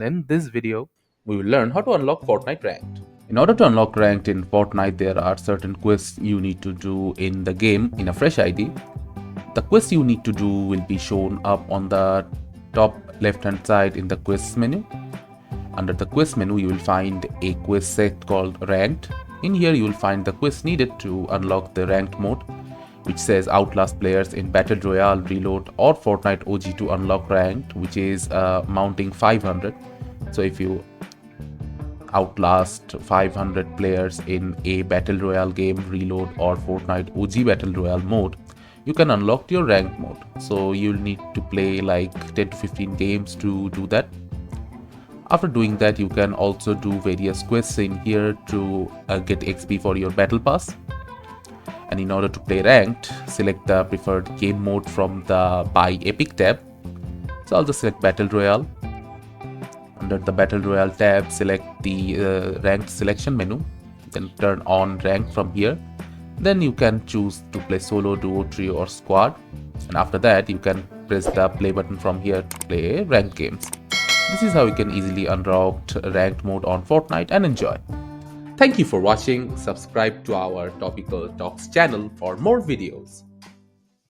In this video, we will learn how to unlock Fortnite Ranked. In order to unlock Ranked in Fortnite, there are certain quests you need to do in the game in a fresh ID. The quest you need to do will be shown up on the top left hand side in the quests menu. Under the quest menu, you will find a quest set called Ranked. In here, you will find the quest needed to unlock the Ranked mode, which says outlast players in Battle Royale, Reload or Fortnite OG to unlock Ranked, which is mounting 500. So if you outlast 500 players in a Battle Royale game, Reload or Fortnite OG Battle Royale mode, you can unlock your ranked mode. So you'll need to play like 10 to 15 games to do that. After doing that, you can also do various quests in here to get XP for your battle pass. And in order to play ranked, select the preferred game mode from the Buy Epic tab. So I'll just select Battle Royale. Under the Battle Royale tab, select the ranked selection menu, then turn on ranked from here. Then you can choose to play solo, duo, trio or squad. And after that, you can press the play button from here to play ranked games. This is how you can easily unlock ranked mode on Fortnite and enjoy. Thank you for watching. Subscribe to our Topical Talks channel for more videos.